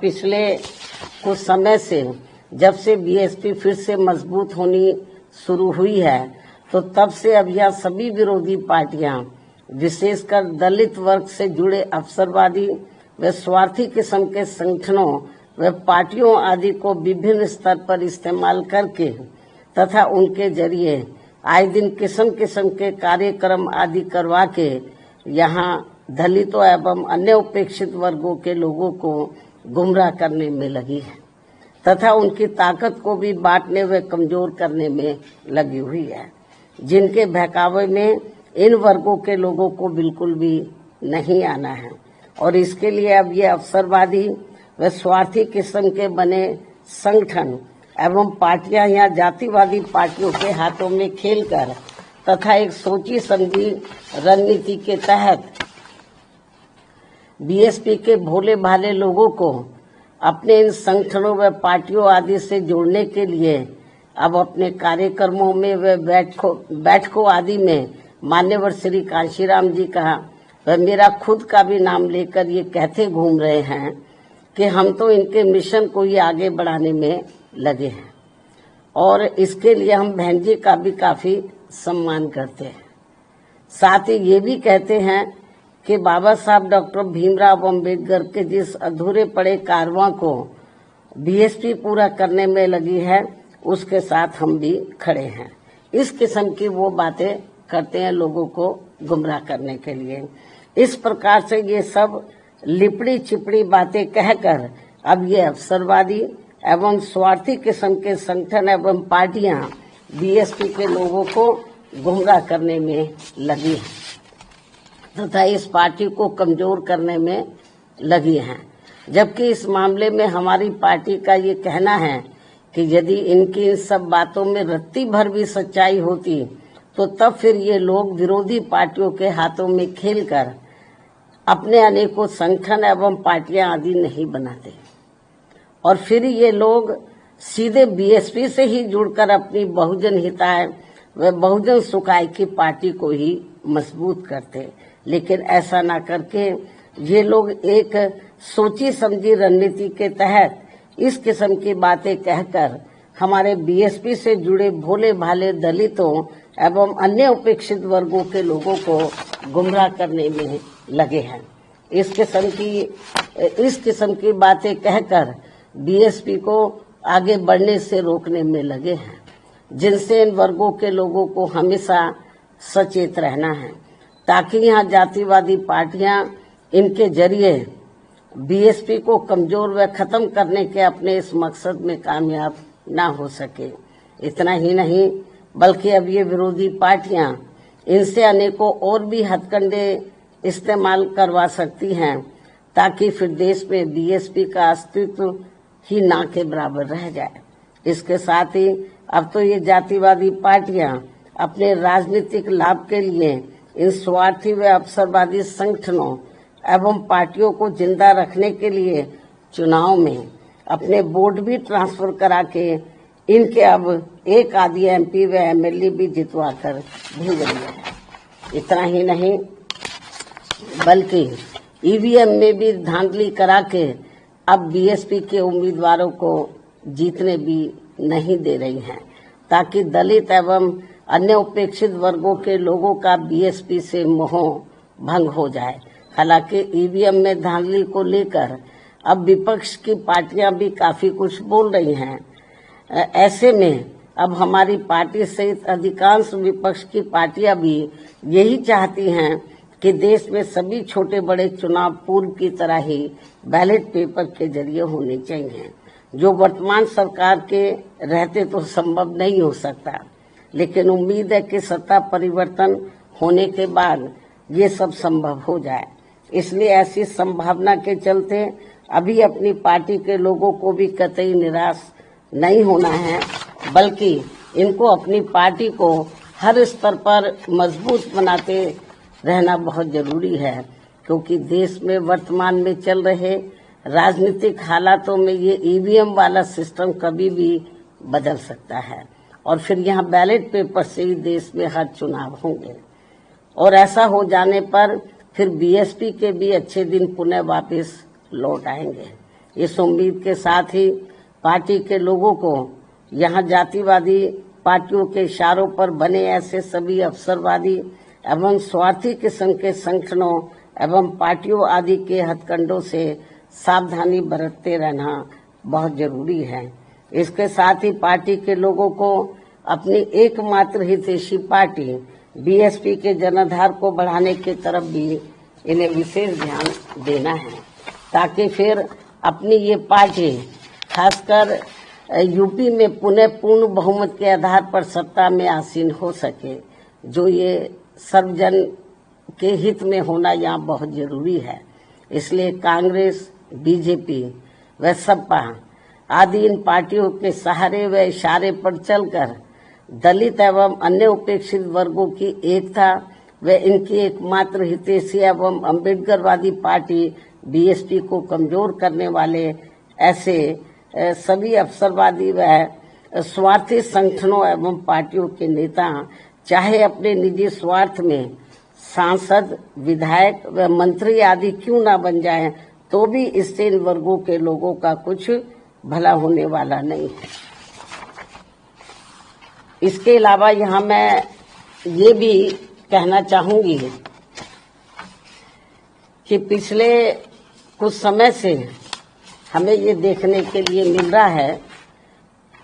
पिछले कुछ समय से जब से बीएसपी फिर से मजबूत होनी शुरू हुई है तो तब से अब यह सभी विरोधी पार्टियां विशेषकर दलित वर्ग से जुड़े अवसरवादी व स्वार्थी किस्म के संगठनों व पार्टियों आदि को विभिन्न स्तर पर इस्तेमाल करके तथा उनके जरिए आए दिन किस्म किस्म के कार्यक्रम आदि करवा के यहाँ दलितों एवं अन्य उपेक्षित वर्गों के लोगों को गुमराह करने में लगी है तथा उनकी ताकत को भी बांटने व कमजोर करने में लगी हुई है, जिनके बहकावे में इन वर्गों के लोगों को बिल्कुल भी नहीं आना है। और इसके लिए अब ये अवसरवादी व स्वार्थी किस्म के बने संगठन एवं पार्टियां यहाँ जातिवादी पार्टियों के हाथों में खेलकर तथा एक सोची समझी रणनीति के तहत बीएसपी के भोले भाले लोगों को अपने इन संगठनों व पार्टियों आदि से जोड़ने के लिए अब अपने कार्यक्रमों में व बैठकों आदि में मान्यवर श्री कांशीराम जी का व मेरा खुद का भी नाम लेकर ये कहते घूम रहे हैं कि हम तो इनके मिशन को ही आगे बढ़ाने में लगे हैं और इसके लिए हम बहन जी का भी काफी सम्मान करते हैं। साथ ही ये भी कहते हैं कि बाबा साहब डॉक्टर भीमराव अम्बेडकर के जिस अधूरे पड़े कारवां को बीएसपी पूरा करने में लगी है उसके साथ हम भी खड़े हैं। इस किस्म की वो बातें करते हैं लोगों को गुमराह करने के लिए। इस प्रकार से ये सब लिपड़ी चिपड़ी बातें कहकर अब ये अवसरवादी एवं स्वार्थी किस्म के संगठन एवं पार्टियां बीएसपी के लोगों को गुमराह करने में लगी है तथा इस पार्टी को कमजोर करने में लगी हैं। जबकि इस मामले में हमारी पार्टी का ये कहना है कि यदि इनकी इन सब बातों में रत्ती भर भी सच्चाई होती तो तब फिर ये लोग विरोधी पार्टियों के हाथों में खेलकर अपने अनेकों संगठन एवं पार्टियां आदि नहीं बनाते और फिर ये लोग सीधे बीएसपी से ही जुड़कर अपनी बहुजन हिताय व बहुजन सुखाय की पार्टी को ही मजबूत करते। लेकिन ऐसा ना करके ये लोग एक सोची समझी रणनीति के तहत इस किस्म की बातें कहकर हमारे बीएसपी से जुड़े भोले भाले दलितों एवं अन्य उपेक्षित वर्गों के लोगों को गुमराह करने में लगे हैं। इस किस्म की बातें कहकर बीएसपी को आगे बढ़ने से रोकने में लगे हैं, जिनसे इन वर्गों के लोगों को हमेशा सचेत रहना है ताकि यहाँ जातिवादी पार्टियां इनके जरिए बीएसपी को कमजोर व खत्म करने के अपने इस मकसद में कामयाब ना हो सके। इतना ही नहीं बल्कि अब ये विरोधी पार्टियां इनसे अनेकों और भी हथकंडे इस्तेमाल करवा सकती हैं ताकि फिर देश में बीएसपी का अस्तित्व ही ना के बराबर रह जाए। इसके साथ ही अब तो ये जातिवादी पार्टियां अपने राजनीतिक लाभ के लिए इन स्वार्थी व अवसरवादी संगठनों एवं पार्टियों को जिंदा रखने के लिए चुनाव में अपने वोट भी ट्रांसफर करा के इनके अब एक आधी एमपी व एमएलए भी जितवा कर भेज रही है। इतना ही नहीं बल्कि ईवीएम में भी धांधली करा के अब बीएसपी के उम्मीदवारों को जीतने भी नहीं दे रही हैं ताकि दलित एवं अन्य उपेक्षित वर्गों के लोगों का बीएसपी से मोह भंग हो जाए। हालांकि ईवीएम में धांधली को लेकर अब विपक्ष की पार्टियां भी काफी कुछ बोल रही हैं। ऐसे में अब हमारी पार्टी सहित अधिकांश विपक्ष की पार्टियां भी यही चाहती हैं कि देश में सभी छोटे बड़े चुनाव पूर्व की तरह ही बैलेट पेपर के जरिए होने चाहिए, जो वर्तमान सरकार के रहते तो संभव नहीं हो सकता। लेकिन उम्मीद है कि सत्ता परिवर्तन होने के बाद ये सब संभव हो जाए। इसलिए ऐसी संभावना के चलते अभी अपनी पार्टी के लोगों को भी कतई निराश नहीं होना है, बल्कि इनको अपनी पार्टी को हर स्तर पर मजबूत बनाते रहना बहुत जरूरी है, क्योंकि देश में वर्तमान में चल रहे राजनीतिक हालातों में ये ईवीएम वाला सिस्टम कभी भी बदल सकता है और फिर यहाँ बैलेट पेपर से ही देश में हर चुनाव होंगे और ऐसा हो जाने पर फिर बीएसपी के भी अच्छे दिन पुनः वापस लौट आएंगे। इस उम्मीद के साथ ही पार्टी के लोगों को यहाँ जातिवादी पार्टियों के इशारों पर बने ऐसे सभी अवसरवादी एवं स्वार्थी किस्म के संगठनों एवं पार्टियों आदि के हथकंडों से सावधानी बरतते रहना बहुत जरूरी है। इसके साथ ही पार्टी के लोगों को अपनी एकमात्र हितैषी पार्टी बीएसपी के जनाधार को बढ़ाने की तरफ भी इन्हें विशेष ध्यान देना है, ताकि फिर अपनी ये पार्टी खासकर यूपी में पुनः पूर्ण बहुमत के आधार पर सत्ता में आसीन हो सके, जो ये सर्वजन के हित में होना यहाँ बहुत जरूरी है। इसलिए कांग्रेस, बीजेपी व सपा आदि इन पार्टियों के सहारे व इशारे पर चलकर दलित एवं अन्य उपेक्षित वर्गों की एकता व इनकी एकमात्र हितैषी एवं अम्बेडकरवादी पार्टी बीएसपी को कमजोर करने वाले ऐसे सभी अवसरवादी व स्वार्थी संगठनों एवं पार्टियों के नेता चाहे अपने निजी स्वार्थ में सांसद, विधायक व मंत्री आदि क्यों ना बन जाएं, तो भी इससे इन वर्गों के लोगों का कुछ भला होने वाला नहीं है। इसके अलावा यहाँ मैं ये भी कहना चाहूंगी कि पिछले कुछ समय से हमें ये देखने के लिए मिल रहा है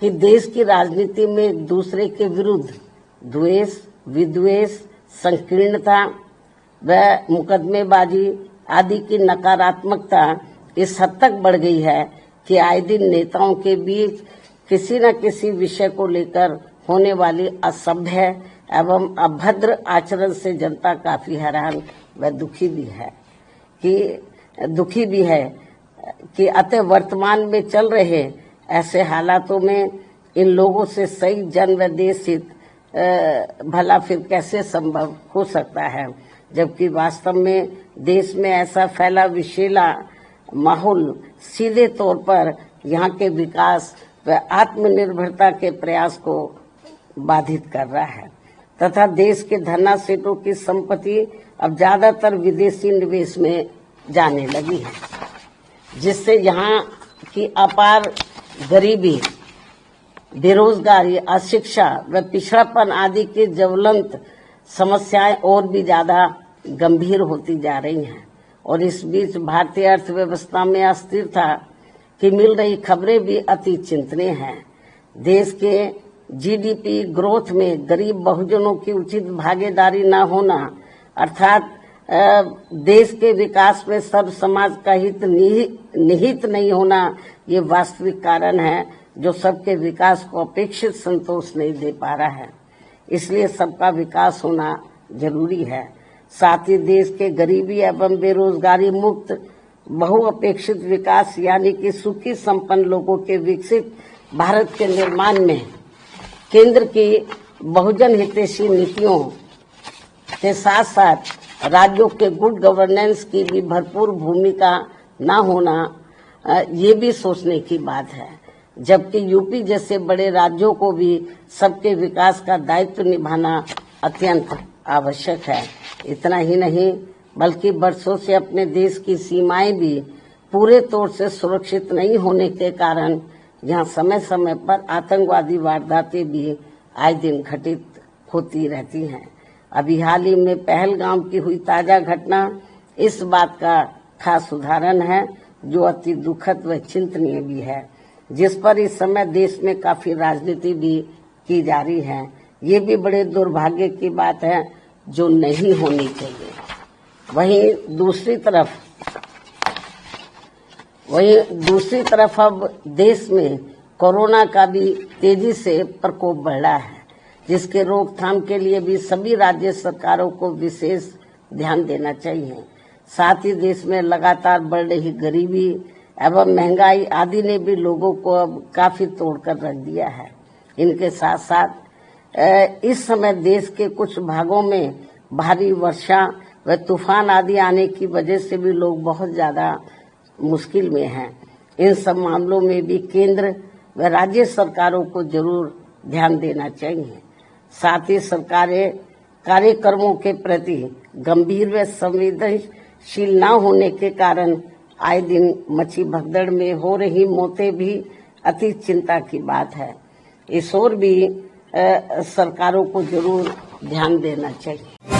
कि देश की राजनीति में एक दूसरे के विरुद्ध द्वेष, विद्वेष, संकीर्णता व मुकदमेबाजी आदि की नकारात्मकता इस हद तक बढ़ गई है कि आए दिन नेताओं के बीच किसी न किसी विषय को लेकर होने वाली असभ्य एवं अभद्र आचरण से जनता काफी हैरान व दुखी भी है कि अतः वर्तमान में चल रहे ऐसे हालातों में इन लोगों से सही जन व देश हित भला फिर कैसे संभव हो सकता है, जबकि वास्तव में देश में ऐसा फैला विषैला माहौल सीधे तौर पर यहाँ के विकास व आत्मनिर्भरता के प्रयास को बाधित कर रहा है तथा देश के धन्ना सेठों की संपत्ति अब ज्यादातर विदेशी निवेश में जाने लगी है, जिससे यहाँ की अपार गरीबी, बेरोजगारी, अशिक्षा व पिछड़ापन आदि की ज्वलंत समस्याएं और भी ज्यादा गंभीर होती जा रही हैं। और इस बीच भारतीय अर्थव्यवस्था में अस्थिरता की मिल रही खबरें भी अति चिंतनीय हैं। देश के जीडीपी ग्रोथ में गरीब बहुजनों की उचित भागीदारी न होना अर्थात देश के विकास में सब समाज का हित निहित नहीं होना, ये वास्तविक कारण है जो सबके विकास को अपेक्षित संतोष नहीं दे पा रहा है। इसलिए सबका विकास होना जरूरी है। साथ ही देश के गरीबी एवं बेरोजगारी मुक्त बहुअपेक्षित विकास यानी कि सुखी संपन्न लोगों के विकसित भारत के निर्माण में केंद्र की बहुजन हितैषी नीतियों के साथ साथ राज्यों के गुड गवर्नेंस की भी भरपूर भूमिका न होना ये भी सोचने की बात है, जबकि यूपी जैसे बड़े राज्यों को भी सबके विकास का दायित्व निभाना अत्यंत आवश्यक है। इतना ही नहीं बल्कि बरसों से अपने देश की सीमाएं भी पूरे तौर से सुरक्षित नहीं होने के कारण यहाँ समय समय पर आतंकवादी वारदातें भी आए दिन घटित होती रहती हैं। अभी हाल ही में पहलगाम की हुई ताजा घटना इस बात का खास उदाहरण है, जो अति दुखद व चिंतनीय भी है, जिस पर इस समय देश में काफी राजनीति भी की जा रही है। ये भी बड़े दुर्भाग्य की बात है जो नहीं होनी चाहिए। वहीं दूसरी तरफ अब देश में कोरोना का भी तेजी से प्रकोप बढ़ रहा है, जिसके रोकथाम के लिए भी सभी राज्य सरकारों को विशेष ध्यान देना चाहिए। साथ ही देश में लगातार बढ़ रही गरीबी एवं महंगाई आदि ने भी लोगों को अब काफी तोड़कर रख दिया है। इनके साथ साथ इस समय देश के कुछ भागों में भारी वर्षा व तूफान आदि आने की वजह से भी लोग बहुत ज्यादा मुश्किल में हैं। इन सब मामलों में भी केंद्र व राज्य सरकारों को जरूर ध्यान देना चाहिए। साथ ही सरकारें कार्यक्रमों के प्रति गंभीर व संवेदनशील न होने के कारण आए दिन मच्छी भगदड़ में हो रही मौतें भी अति चिंता की बात है। इस ओर भी सरकारों को जरूर ध्यान देना चाहिए।